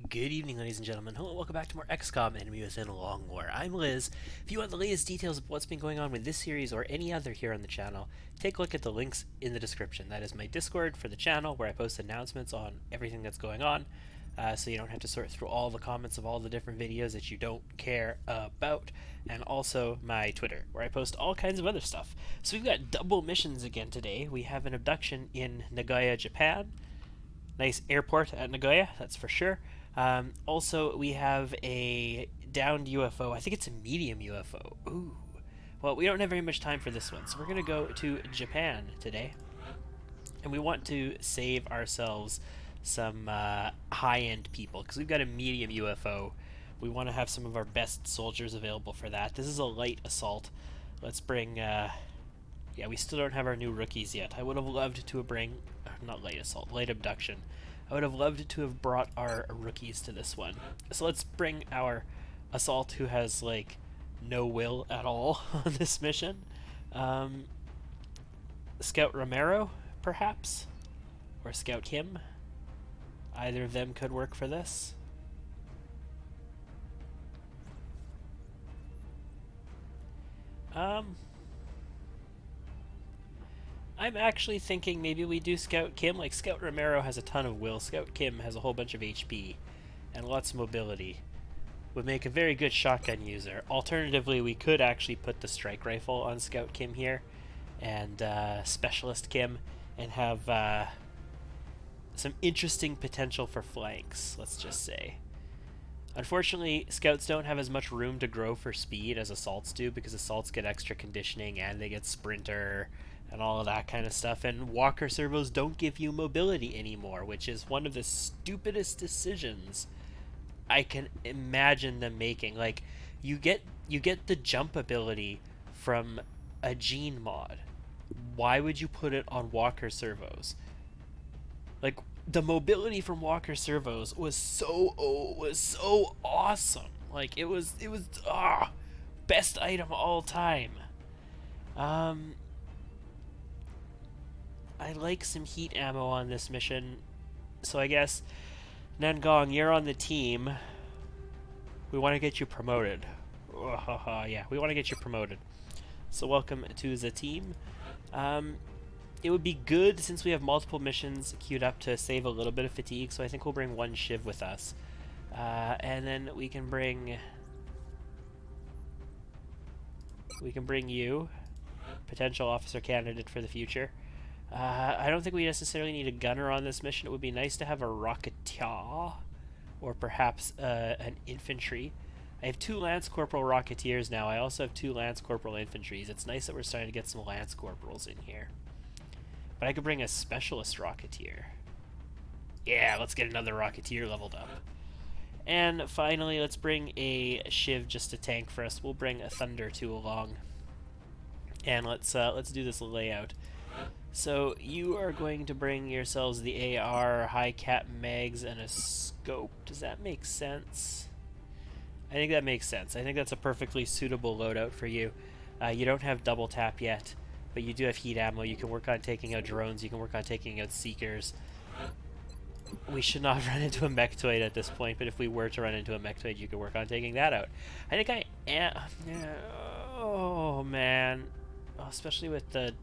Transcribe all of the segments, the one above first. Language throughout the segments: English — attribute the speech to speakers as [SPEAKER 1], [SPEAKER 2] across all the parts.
[SPEAKER 1] Good evening, ladies and gentlemen. Hello, welcome back to more XCOM Enemy Within Long War. I'm Liz. If you want the latest details of what's been going on with this series or any other here on the channel, take a look at the links in the description. That is my Discord for the channel, where I post announcements on everything that's going on, so you don't have to sort through all the comments of all the different videos that you don't care about, and also my Twitter, where I post all kinds of other stuff. So we've got double missions again today. We have an abduction in Nagoya, Japan. Nice airport at Nagoya, that's for sure. Also, we have a downed UFO. I think it's a medium UFO. Ooh. Well, we don't have very much time for this one, so we're going to go to Japan today. And we want to save ourselves some high-end people, because we've got a medium UFO. We want to have some of our best soldiers available for that. This is a light assault. Let's bring... yeah, we still don't have our new rookies yet. I would have loved to bring... not light assault, light abduction. I would have loved to have brought our rookies to this one. So let's bring our assault, who has, like, no will at all on this mission. Scout Romero, perhaps? Or Scout Kim? Either of them could work for this. I'm actually thinking maybe we do Scout Kim. Like, Scout Romero has a ton of will. Scout Kim has a whole bunch of HP and lots of mobility. Would make a very good shotgun user. Alternatively, we could actually put the strike rifle on Scout Kim here and Specialist Kim and have some interesting potential for flanks, let's just say. Unfortunately, Scouts don't have as much room to grow for speed as Assaults do, because Assaults get extra conditioning and they get Sprinter and all of that kind of stuff, and Walker servos don't give you mobility anymore, which is one of the stupidest decisions I can imagine them making. Like, you get the jump ability from a gene mod. Why would you put it on Walker servos? Like, the mobility from Walker servos was so awesome. Like, it was best item all time. I like some heat ammo on this mission, so I guess, Nangong, you're on the team. We want to get you promoted. Yeah, we want to get you promoted. So welcome to the team. It would be good, since we have multiple missions queued up, to save a little bit of fatigue, so I think we'll bring one Shiv with us. And then we can bring you, potential officer candidate for the future. I don't think we necessarily need a gunner on this mission. It would be nice to have a rocketeer, or perhaps an infantry. I have 2 Lance Corporal Rocketeers now. I also have 2 Lance Corporal Infantries. It's nice that we're starting to get some Lance Corporals in here. But I could bring a Specialist Rocketeer. Yeah, let's get another Rocketeer leveled up. And finally, let's bring a Shiv just to tank for us. We'll bring a Thunder 2 along. And let's do this layout. So you are going to bring yourselves the AR, high cap mags, and a scope. Does that make sense? I think that makes sense. I think that's a perfectly suitable loadout for you. You don't have double tap yet, but you do have heat ammo. You can work on taking out drones. You can work on taking out seekers. We should not run into a mechtoid at this point, but if we were to run into a mechtoid, you could work on taking that out. I think I am... Oh, man. Especially with the,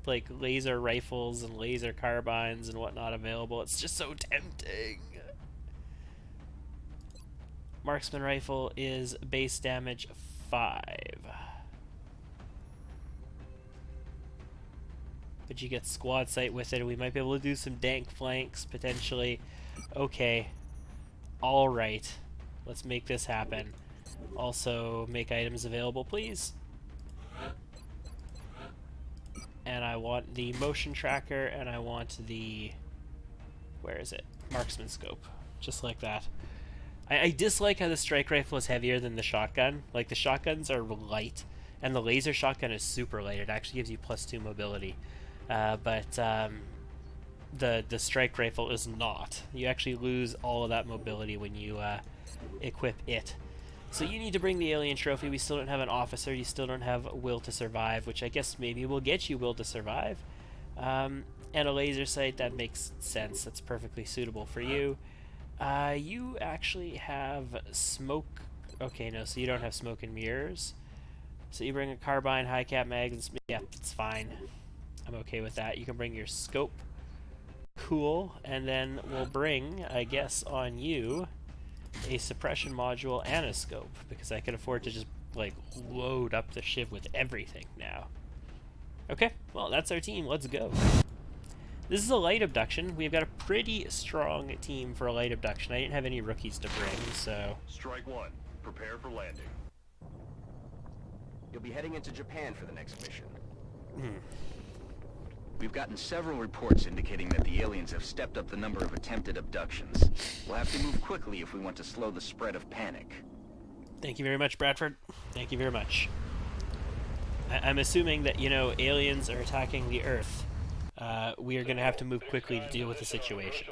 [SPEAKER 1] like, laser rifles and laser carbines and whatnot available. It's just so tempting. Marksman rifle is base damage 5. But you get squad sight with it, and we might be able to do some dank flanks, potentially. Okay. Alright. Let's make this happen. Also, make items available, please. And I want the motion tracker, and I want the... where is it? Marksman scope. Just like that. I dislike how the strike rifle is heavier than the shotgun. Like, the shotguns are light, and the laser shotgun is super light. It actually gives you +2 mobility. But the strike rifle is not. You actually lose all of that mobility when you equip it. So you need to bring the alien trophy. We still don't have an officer. You still don't have will to survive, which I guess maybe will get you will to survive. And a laser sight, that makes sense. That's perfectly suitable for you. You actually have smoke. Okay, no, so you don't have smoke and mirrors. So you bring a carbine, high cap mags, and yeah, it's fine. I'm okay with that. You can bring your scope. Cool. And then we'll bring, I guess, on you a suppression module and a scope, because I can afford to just, like, load up the ship with everything now. Okay, well, that's our team. Let's go. This is a light abduction. We've got a pretty strong team for a light abduction. I didn't have any rookies to bring, so...
[SPEAKER 2] Strike one. Prepare for landing.
[SPEAKER 3] You'll be heading into Japan for the next mission.
[SPEAKER 2] We've gotten several reports indicating that the aliens have stepped up the number of attempted abductions. We'll have to move quickly if we want to slow the spread of panic.
[SPEAKER 1] Thank you very much, Bradford. Thank you very much. I'm assuming that, you know, aliens are attacking the Earth. We are going to have to move quickly to deal with the situation.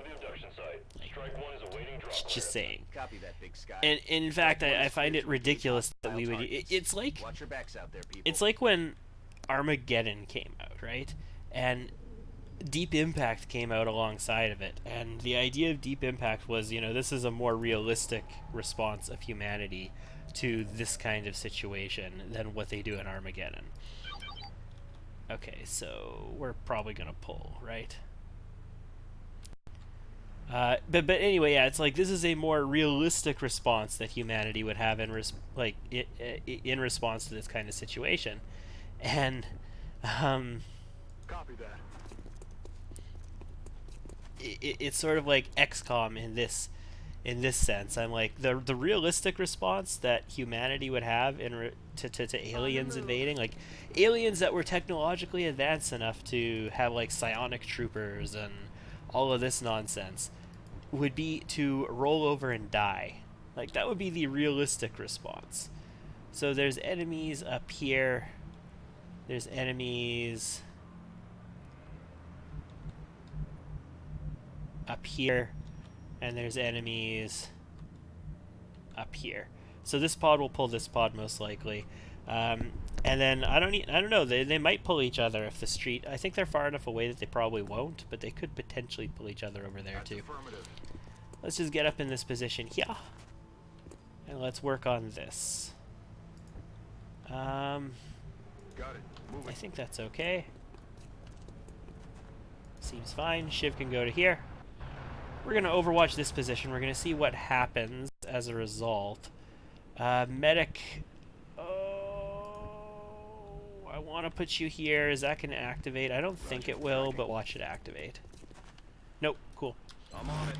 [SPEAKER 1] Just saying.
[SPEAKER 3] Copy that, Big Sky.
[SPEAKER 1] And in fact, I find it ridiculous that we would... It's like...
[SPEAKER 3] Watch your backs out there, people.
[SPEAKER 1] It's like when Armageddon came out, right? And Deep Impact came out alongside of it. And the idea of Deep Impact was, you know, this is a more realistic response of humanity to this kind of situation than what they do in Armageddon. Okay, so we're probably gonna pull, right? But anyway, yeah, it's like this is a more realistic response that humanity would have in in response to this kind of situation, and
[SPEAKER 2] Copy that.
[SPEAKER 1] it's sort of like XCOM in this sense. I'm like the realistic response that humanity would have to aliens invading, like aliens that were technologically advanced enough to have like psionic troopers and all of this nonsense, would be to roll over and die. Like that would be the realistic response. So there's enemies up here. There's enemies up here. And there's enemies up here. So this pod will pull this pod most likely. And then I don't know. They might pull each other if the street. I think they're far enough away that they probably won't, but they could potentially pull each other over there too. Let's just get up in this position here, and let's work on this.
[SPEAKER 2] Got it.
[SPEAKER 1] I think that's okay. Seems fine. Shiv can go to here. We're gonna overwatch this position. We're gonna see what happens as a result. Medic. I want to put you here. Is that going to activate? I don't think it will, but watch it activate. Nope. Cool.
[SPEAKER 2] I'm on it.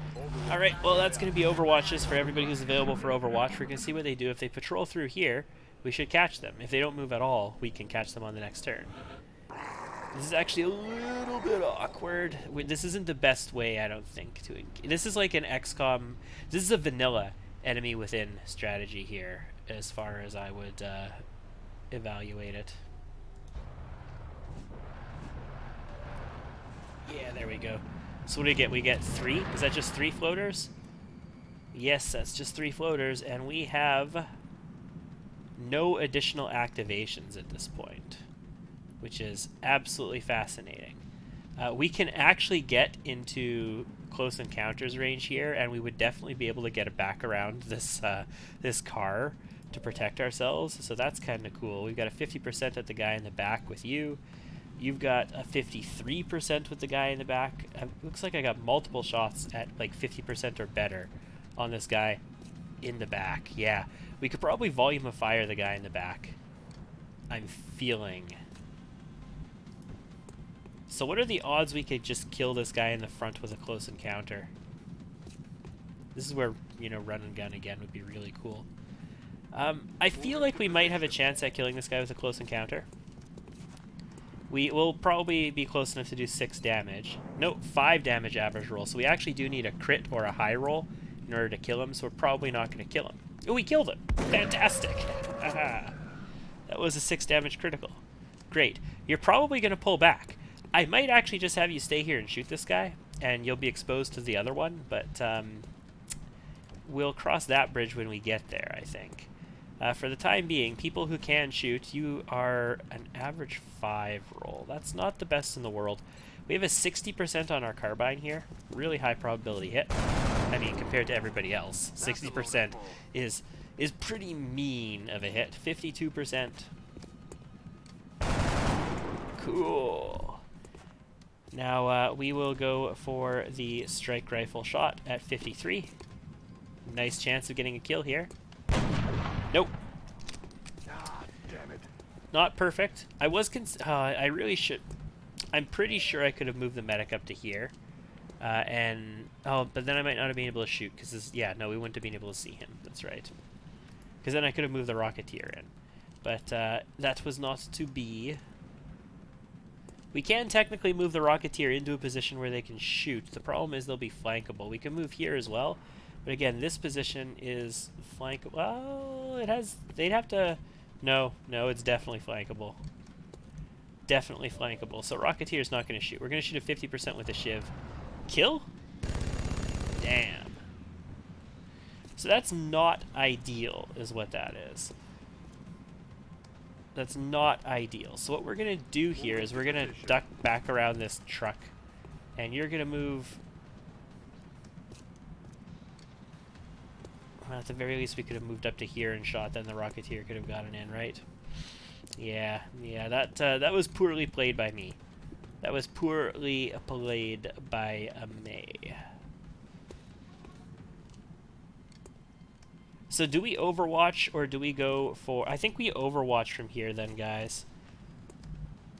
[SPEAKER 1] Alright, well that's going to be Overwatches for everybody who's available for Overwatch. We're going to see what they do. If they patrol through here, we should catch them. If they don't move at all, we can catch them on the next turn. This is actually a little bit awkward. This isn't the best way, I don't think, to... This is like an XCOM... This is a vanilla Enemy Within strategy here, as far as I would evaluate it. Yeah, there we go. So what do we get? We get 3? Is that just 3 floaters? Yes, that's just 3 floaters, and we have no additional activations at this point, which is absolutely fascinating. We can actually get into close encounters range here, and we would definitely be able to get it back around this this car to protect ourselves, so that's kind of cool. We've got a 50% at the guy in the back with you. You've got a 53% with the guy in the back. Looks like I got multiple shots at like 50% or better on this guy in the back. Yeah, we could probably volume of fire the guy in the back, I'm feeling. So what are the odds we could just kill this guy in the front with a close encounter? This is where, you know, run and gun again would be really cool. I feel like we might have a chance at killing this guy with a close encounter. We will probably be close enough to do 6 damage. Nope, 5 damage average roll. So we actually do need a crit or a high roll in order to kill him, so we're probably not going to kill him. Oh, we killed him! Fantastic! That was a 6 damage critical. Great. You're probably going to pull back. I might actually just have you stay here and shoot this guy, and you'll be exposed to the other one, but we'll cross that bridge when we get there, I think. For the time being, people who can shoot, you are an average 5 roll. That's not the best in the world. We have a 60% on our carbine here. Really high probability hit. I mean, compared to everybody else, 60% is pretty mean of a hit. 52%. Cool. Now we will go for the strike rifle shot at 53. Nice chance of getting a kill here. Nope.
[SPEAKER 3] Ah, damn it.
[SPEAKER 1] Not perfect. I was I really should. I'm pretty sure I could have moved the medic up to here. But then I might not have been able to shoot because yeah, no, we wouldn't have been able to see him. That's right. Because then I could have moved the Rocketeer in. But that was not to be. We can technically move the Rocketeer into a position where they can shoot. The problem is they'll be flankable. We can move here as well. But again, this position is flankable. Well, it has... They'd have to... No, it's definitely flankable. Definitely flankable. So Rocketeer's not going to shoot. We're going to shoot at 50% with a Shiv. Kill? Damn. So that's not ideal, is what that is. That's not ideal. So what we're going to do here is we're going to duck back around this truck. And you're going to move... Well, at the very least, we could have moved up to here and shot. Then the Rocketeer could have gotten in, right? Yeah. That was poorly played by me. That was poorly played by me. So do we Overwatch or do we go for... I think we Overwatch from here then, guys.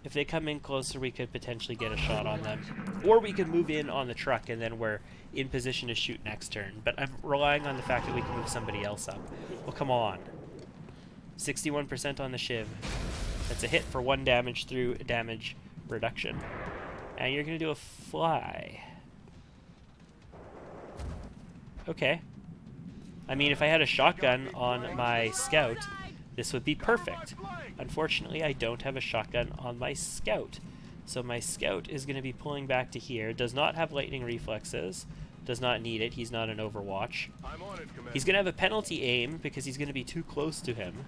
[SPEAKER 1] If they come in closer, we could potentially get a shot on them. Or we could move in on the truck and then we're in position to shoot next turn. But I'm relying on the fact that we can move somebody else up. Well, come on. 61% on the Shiv. That's a hit for 1 damage through damage reduction. And you're going to do a fly. Okay. I mean, if I had a shotgun on my scout, this would be perfect. Unfortunately, I don't have a shotgun on my scout. So my scout is going to be pulling back to here. Does not have lightning reflexes. Does not need it. He's not an Overwatch. He's going to have a penalty aim because he's going to be too close to him.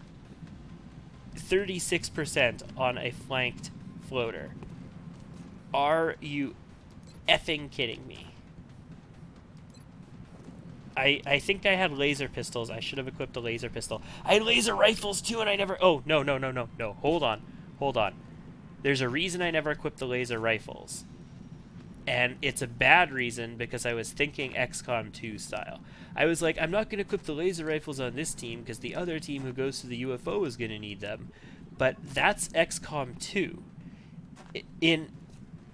[SPEAKER 1] 36% on a flanked floater. Are you effing kidding me? I think I had laser pistols. I should have equipped a laser pistol. I had laser rifles too and I never... Oh, no. Hold on. There's a reason I never equipped the laser rifles. And it's a bad reason because I was thinking XCOM 2 style. I was like, I'm not going to equip the laser rifles on this team because the other team who goes to the UFO is going to need them. But that's XCOM 2. In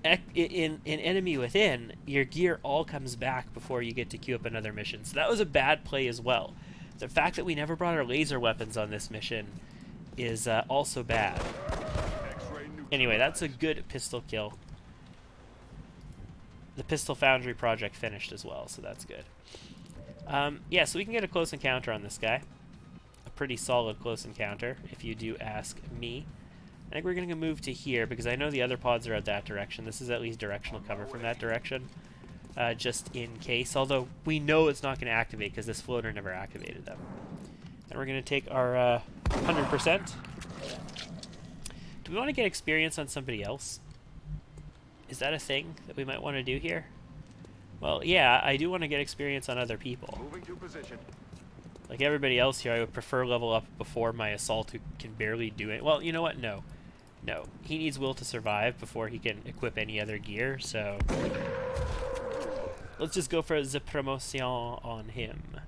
[SPEAKER 1] Enemy Within, your gear all comes back before you get to queue up another mission. So that was a bad play as well. The fact that we never brought our laser weapons on this mission is also bad. Anyway, that's a good pistol kill. The Pistol Foundry project finished as well, so that's good. Yeah, so we can get a close encounter on this guy. A pretty solid close encounter, if you do ask me. I think we're going to move to here, because I know the other pods are out that direction. This is at least directional cover from that direction, just in case. Although, we know it's not going to activate, because this floater never activated them. And we're going to take our 100%. Do we want to get experience on somebody else? Is that a thing that we might want to do here? Well, yeah, I do want to get experience on other people.
[SPEAKER 3] Moving to position.
[SPEAKER 1] Like everybody else here, I would prefer level up before my assault who can barely do it. Well, you know what? No. He needs will to survive before he can equip any other gear, so... Let's just go for the promotion on him.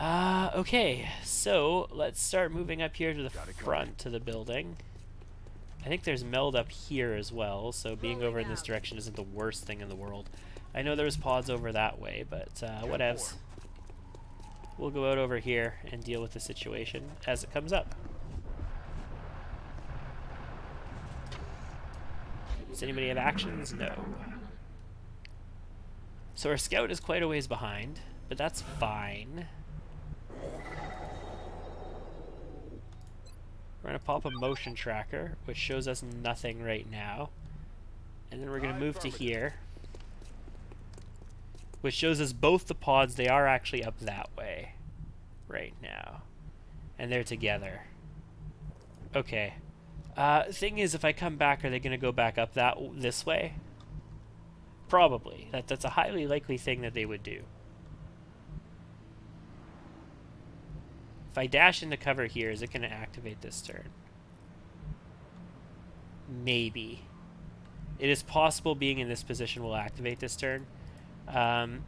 [SPEAKER 1] Okay, so let's start moving up here to the front to the building. I think there's meld up here as well, so being over in this direction isn't the worst thing in the world. I know there's pods over that way, but whatevs. We'll go out over here and deal with the situation as it comes up. Does anybody have actions? No. So our scout is quite a ways behind, but that's fine. We're going to pop a motion tracker, which shows us nothing right now. And then we're going to move to here, which shows us both the pods. They are actually up that way right now. And they're together. Okay. Thing is, if I come back, are they going to go back up this way? Probably. That's a highly likely thing that they would do. If I dash into cover here, is it going to activate this turn? Maybe. It is possible being in this position will activate this turn. On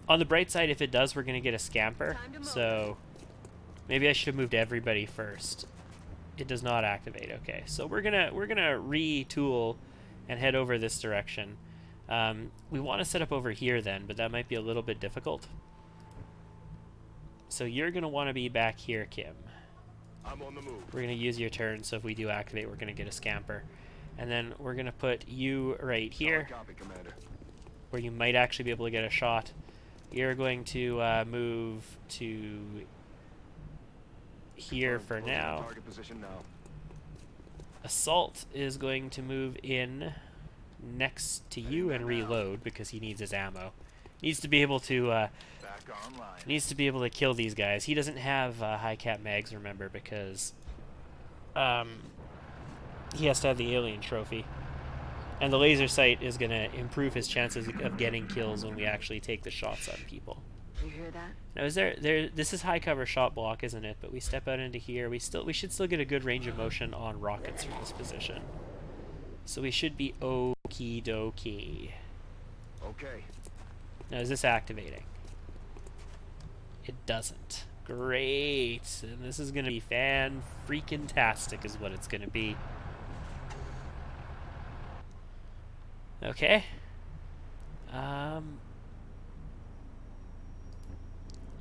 [SPEAKER 1] the bright side, if it does, we're going to get a scamper. So maybe I should have moved everybody first. It does not activate. Okay, so we're gonna retool and head over this direction. We want to set up over here then, but that might be a little bit difficult. So you're going to want to be back here, Kim.
[SPEAKER 3] I'm on the move.
[SPEAKER 1] We're going to use your turn, so if we do activate, we're going to get a scamper. And then we're going to put you right here,
[SPEAKER 3] Copy, Commander.
[SPEAKER 1] where you might actually be able to get a shot. You're going to move to here for
[SPEAKER 3] Closing
[SPEAKER 1] now.
[SPEAKER 3] Target position now.
[SPEAKER 1] Assault is going to move in next to you and reload because he needs his ammo. Needs to be able to
[SPEAKER 3] Back online.
[SPEAKER 1] needs to be able to kill these guys. He doesn't have high cap mags, remember, because he has to have the alien trophy. And the laser sight is going to improve his chances of getting kills when we actually take the shots on people.
[SPEAKER 4] You hear that?
[SPEAKER 1] Now, is there this is high cover shot block, isn't it? But we step out into here. We should still get a good range of motion on rockets from this position. So we should be okie dokie.
[SPEAKER 3] Okay.
[SPEAKER 1] Now, is this activating? It doesn't. Great. And this is going to be fan-freaking-tastic is what it's going to be. Okay.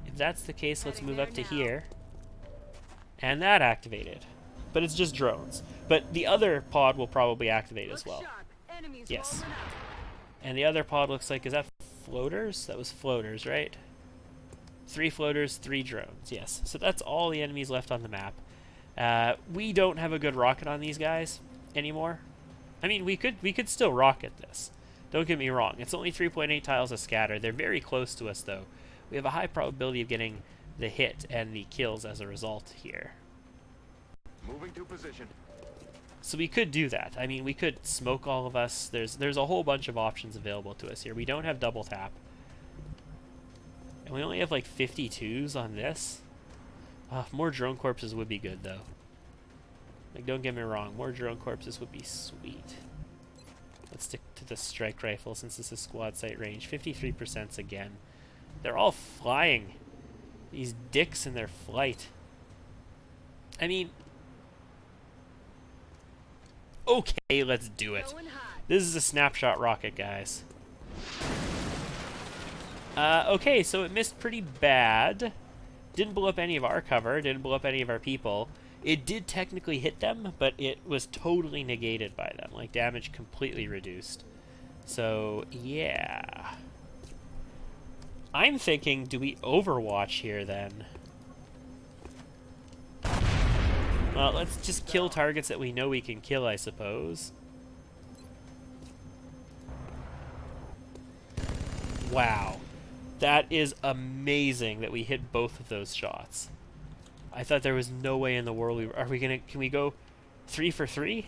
[SPEAKER 1] If that's the case, let's move up to here. And that activated. But it's just drones. But the other pod will probably activate as well. Yes. And the other pod looks like, is that floaters? That was floaters, right? 3 floaters, 3 drones, yes. So that's all the enemies left on the map. We don't have a good rocket on these guys anymore. I mean, we could still rocket this. Don't get me wrong. It's only 3.8 tiles of scatter. They're very close to us, though. We have a high probability of getting the hit and the kills as a result here.
[SPEAKER 3] Moving to position.
[SPEAKER 1] So we could do that. I mean, we could smoke all of us. There's a whole bunch of options available to us here. We don't have double tap. And we only have like 52s on this. More drone corpses would be good, though. Like, don't get me wrong. More drone corpses would be sweet. Let's stick to the strike rifle since this is squad sight range. 53% again. They're all flying. These dicks in their flight. I mean... Okay, let's do it. This is a snapshot rocket, guys. Okay, so it missed pretty bad. Didn't blow up any of our cover, didn't blow up any of our people. It did technically hit them, but it was totally negated by them. Like, damage completely reduced. So, yeah. I'm thinking, do we overwatch here, then? Well, let's just kill targets that we know we can kill, I suppose. Wow. That is amazing that we hit both of those shots. I thought there was no way in the world can we go 3 for 3?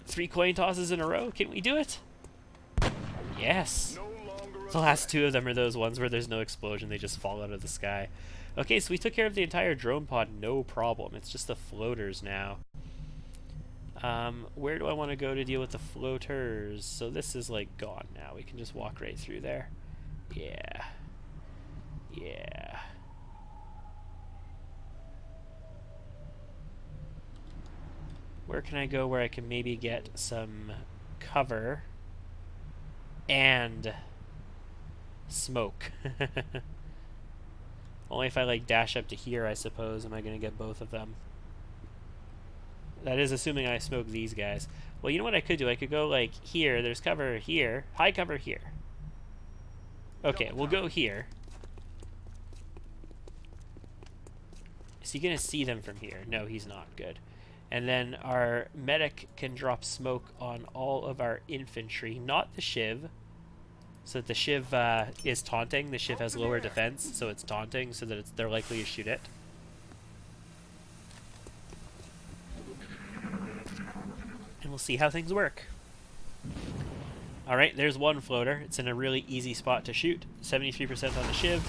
[SPEAKER 1] 3 coin tosses in a row? Can we do it? Yes.
[SPEAKER 3] No longer
[SPEAKER 1] The last 2 of them are those ones where there's no explosion, they just fall out of the sky. Okay, so we took care of the entire drone pod, no problem. It's just the floaters now. Where do I want to go to deal with the floaters? So this is like gone now. We can just walk right through there. Yeah. Yeah. Where can I go where I can maybe get some cover and smoke? Only if I like dash up to here, I suppose, am I going to get both of them. That is assuming I smoke these guys. Well, you know what I could do? I could go like here, there's cover here, high cover here. Okay, we'll go here. Is he going to see them from here? No, he's not. Good. And then our medic can drop smoke on all of our infantry, not the Shiv. So that the Shiv is taunting. The Shiv has lower defense, so it's taunting, so that they're likely to shoot it. And we'll see how things work. Alright, there's one floater. It's in a really easy spot to shoot. 73% on the shiv.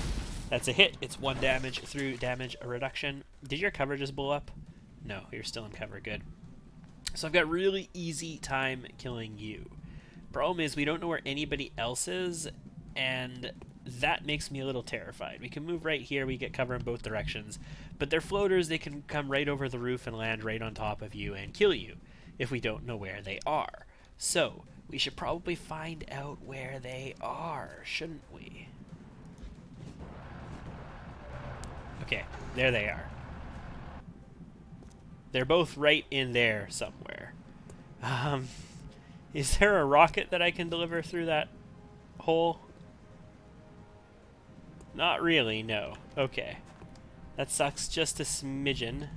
[SPEAKER 1] That's a hit. It's 1 damage through damage reduction. Did your cover just blow up? No, you're still in cover. Good. So I've got really easy time killing you. Problem is we don't know where anybody else is, and that makes me a little terrified. We can move right here, we get cover in both directions, but they're floaters, they can come right over the roof and land right on top of you and kill you if we don't know where they are. So, we should probably find out where they are, shouldn't we? Okay, there they are. They're both right in there somewhere. Is there a rocket that I can deliver through that hole? Not really, no. Okay. That sucks just a smidgen.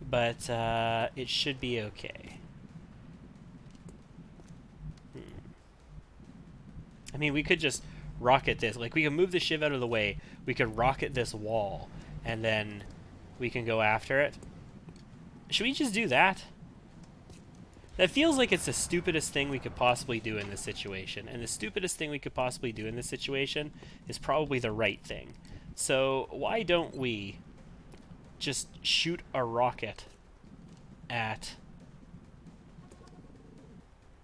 [SPEAKER 1] But, it should be okay. I mean, we could just rocket this. Like, we can move the shiv out of the way. We could rocket this wall. And then we can go after it. Should we just do that? That feels like it's the stupidest thing we could possibly do in this situation. And the stupidest thing we could possibly do in this situation is probably the right thing. So why don't we just shoot a rocket at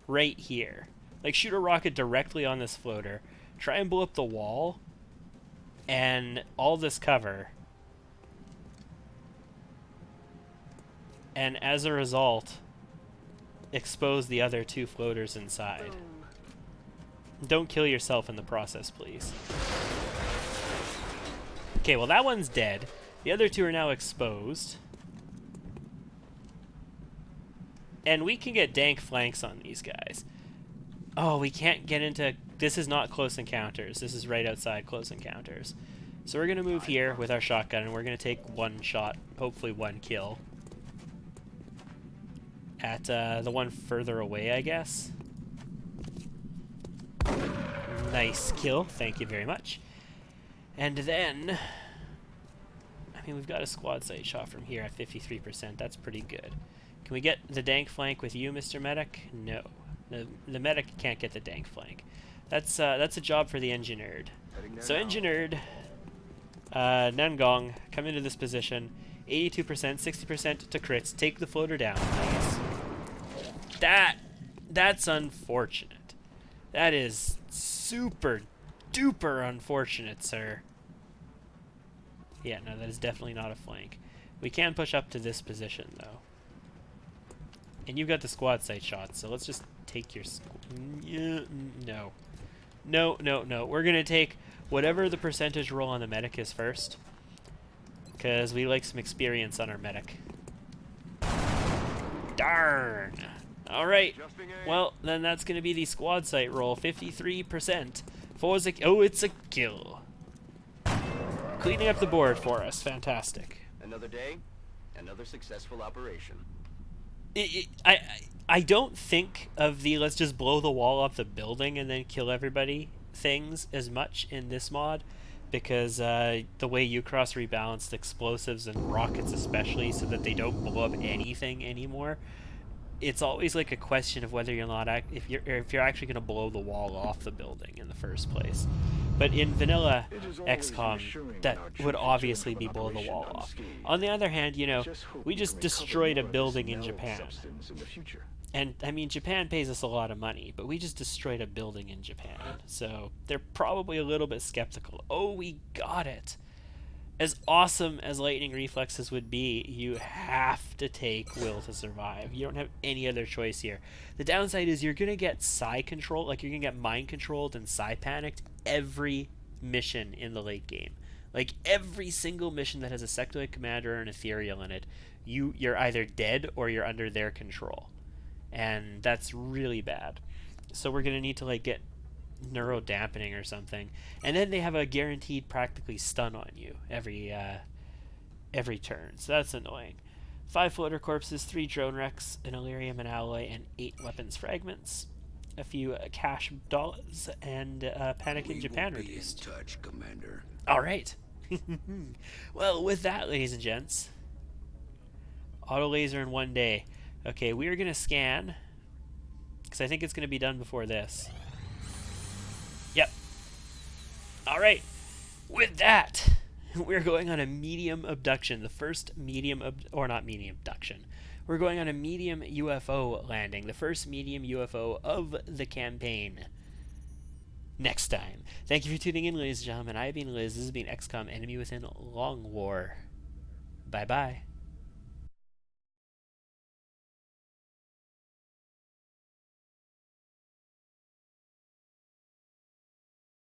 [SPEAKER 1] right here? Like, shoot a rocket directly on this floater. Try and blow up the wall. And all this cover. And as a result, expose the other 2 floaters inside. Don't kill yourself in the process, please. Okay, well that one's dead. The other 2 are now exposed. And we can get dank flanks on these guys. Oh, we can't get into... This is not close encounters. This is right outside close encounters. So we're going to move here with our shotgun, and we're going to take 1 shot, hopefully 1 kill. At the one further away, I guess. Nice kill. Thank you very much. And then... I mean, we've got a squad sight shot from here at 53%. That's pretty good. Can we get the dank flank with you, Mr. Medic? No. The medic can't get the dank flank. That's a job for the engineered. So engineered, Nangong, come into this position. 82%, 60% to crits. Take the floater down, please. That's unfortunate. That is super duper unfortunate, sir. Yeah, no, that is definitely not a flank. We can push up to this position, though. And you've got the squad sight shots, so let's just take your... No. No, no, no. We're going to take whatever the percentage roll on the medic is first. Because we like some experience on our medic. Darn! Alright. Well, then that's going to be the squad sight roll. 53%. Oh, it's a kill. Cleaning up the board for us. Fantastic.
[SPEAKER 2] Another day, another successful operation.
[SPEAKER 1] I don't think of the let's just blow the wall off the building and then kill everybody things as much in this mod, because the way Ucross rebalanced explosives and rockets especially so that they don't blow up anything anymore, it's always like a question of whether you're not if you're actually going to blow the wall off the building in the first place. But in vanilla XCOM, that would obviously be blow the wall off. On the other hand, you know, we just destroyed a building in Japan. And, I mean, Japan pays us a lot of money, but we just destroyed a building in Japan. So they're probably a little bit skeptical. Oh, we got it! As awesome as lightning reflexes would be, you have to take will to survive. You don't have any other choice here. The downside is you're going to get psi control, like you're going to get mind controlled and psi panicked every mission in the late game. Like every single mission that has a sectoid commander or an ethereal in it, you're either dead or you're under their control. And that's really bad. So we're going to need to like get neuro dampening or something, and then they have a guaranteed practically stun on you every turn, so that's annoying. 5 floater corpses, 3 drone wrecks, an Illyrium, an alloy, and 8 weapons fragments, a few cash dollars, and panic in Japan reduced.
[SPEAKER 4] Touch, Commander.
[SPEAKER 1] All right. Well, with that, ladies and gents, auto laser in 1 day. Okay, we are gonna scan because I think it's going to be done before this. Yep. All right. With that, we're going on a medium abduction. The first medium, or not medium abduction. We're going on a medium UFO landing. The first medium UFO of the campaign. Next time. Thank you for tuning in, ladies and gentlemen. I have been Liz. This has been XCOM Enemy Within Long War. Bye-bye.